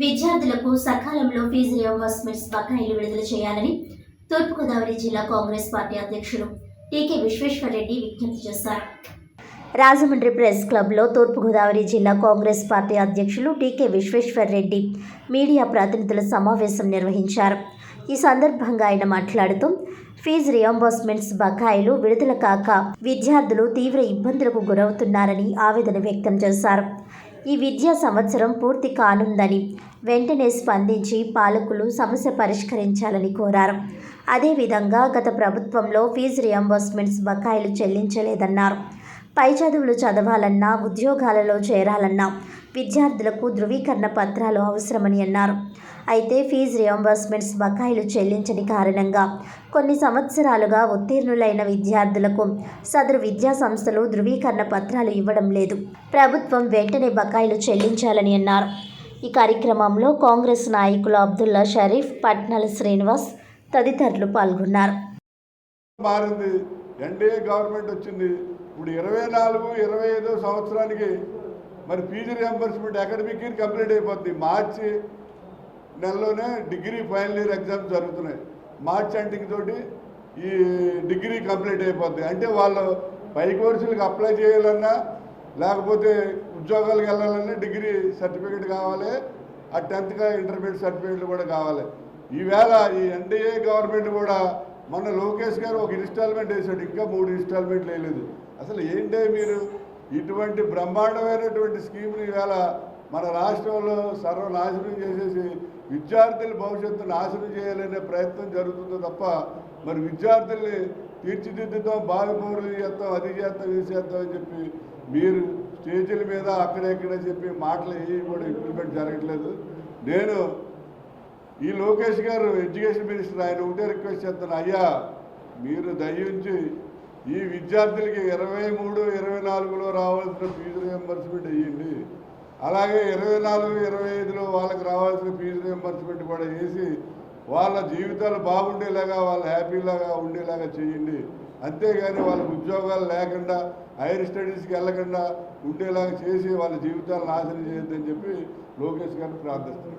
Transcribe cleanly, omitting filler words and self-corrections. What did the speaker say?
విద్యార్థులకు సకాలంలో fee reimbursements బకాయిలు విడుదల చేయాలని తూర్పుగోదావరి జిల్లా కాంగ్రెస్ పార్టీ అధ్యక్షులు టీకే విశ్వేశ్వరరెడ్డి విజ్ఞప్తి చేశారు. రాజమండ్రి ప్రెస్ క్లబ్లో తూర్పుగోదావరి జిల్లా కాంగ్రెస్ పార్టీ అధ్యక్షులు టీకే విశ్వేశ్వరరెడ్డి మీడియా ప్రతినిధుల సమావేశం నిర్వహించారు. ఈ సందర్భంగా ఆయన మాట్లాడుతూ ఫీజు రియంబర్స్మెంట్స్ బకాయిలు విడుదల కాక విద్యార్థులు తీవ్ర ఇబ్బందులకు గురవుతున్నారని ఆవేదన వ్యక్తం చేశారు. ఈ విద్యా సంవత్సరం పూర్తి కానుందని వెంటనే స్పందించి పాలకులు సమస్య పరిష్కరించాలని కోరారు. అదేవిధంగా గత ప్రభుత్వంలో ఫీజు రియంబర్స్మెంట్స్ బకాయిలు చెల్లించలేదన్నారు. పై చదువులు చదవాలన్నా, ఉద్యోగాలలో చేరాలన్నా విద్యార్థులకు ధృవీకరణ పత్రాలు అవసరమని అన్నారు. అయితే ఫీజు రియంబర్స్మెంట్స్ బకాయిలు చెల్లించని కారణంగా కొన్ని సంవత్సరాలుగా ఉత్తీర్ణులైన విద్యార్థులకు సదరు విద్యా సంస్థలు ధృవీకరణ పత్రాలు ఇవ్వడం లేదు. ప్రభుత్వం వెంటనే బకాయిలు చెల్లించాలని అన్నారు. ఈ కార్యక్రమంలో కాంగ్రెస్ నాయకులు అబ్దుల్లా షరీఫ్, పట్నాల శ్రీనివాస్ తదితరులు పాల్గొన్నారు. ఎన్డీఏ గవర్నమెంట్ వచ్చింది. ఇప్పుడు 24-25 సంవత్సరానికి మరి fees reimbursement academic year complete అయిపోతుంది. మార్చి నెలలోనే డిగ్రీ ఫైనల్ ఇయర్ ఎగ్జామ్స్ జరుగుతున్నాయి. మార్చ్ ఎండింగ్ తోటి ఈ డిగ్రీ కంప్లీట్ అయిపోద్ది. అంటే వాళ్ళు పై కోర్సులకు అప్లై చేయాలన్నా, లేకపోతే ఉద్యోగాలకు వెళ్ళాలన్నా డిగ్రీ సర్టిఫికేట్ కావాలి. ఆ 10th ఇంటర్మీడియట్ సర్టిఫికేట్లు కూడా కావాలి. ఈవేళ ఈ ఎన్డీఏ గవర్నమెంట్ కూడా మొన్న లోకేష్ గారు ఒక ఇన్స్టాల్మెంట్ వేసాడు, ఇంకా 3 ఇన్స్టాల్మెంట్లు వేయలేదు. అసలు ఏంటే మీరు ఇటువంటి బ్రహ్మాండమైనటువంటి స్కీమ్ని ఈవేళ మన రాష్ట్రంలో సర్వనాశనం చేసేసి విద్యార్థుల భవిష్యత్తు నాశనం చేయాలనే ప్రయత్నం జరుగుతుందో తప్ప మరి విద్యార్థుల్ని తీర్చిదిద్దుతాం, భావి పౌరులు చేస్తాం, అది చేస్తాం, ఇది చేస్తాం అని చెప్పి మీరు స్టేజీల మీద అక్కడెక్కడే చెప్పి మాటలు ఏవి కూడా ఇంప్లిమెంట్ జరగట్లేదు. నేను ఈ లోకేష్ గారు ఎడ్యుకేషన్ మినిస్టర్, ఆయన ఒకటే రిక్వెస్ట్ చేస్తాను, అయ్యా మీరు దయించి ఈ విద్యార్థులకి 23-24లో రావాల్సిన ఫీజు రియంబర్స్మెంట్ వేయండి. అలాగే 24-25లో వాళ్ళకి రావాల్సిన ఫీజు రియంబర్స్మెంట్ కూడా వేసి వాళ్ళ జీవితాలు బాగుండేలాగా, వాళ్ళ హ్యాపీలాగా ఉండేలాగా చేయండి. అంతేగాని వాళ్ళకి ఉద్యోగాలు లేకుండా, హైయర్ స్టడీస్కి వెళ్ళకుండా ఉండేలాగా చేసి వాళ్ళ జీవితాలు నాశనం చేయొద్దని చెప్పి లోకేష్ గారిని ప్రార్థిస్తున్నాను.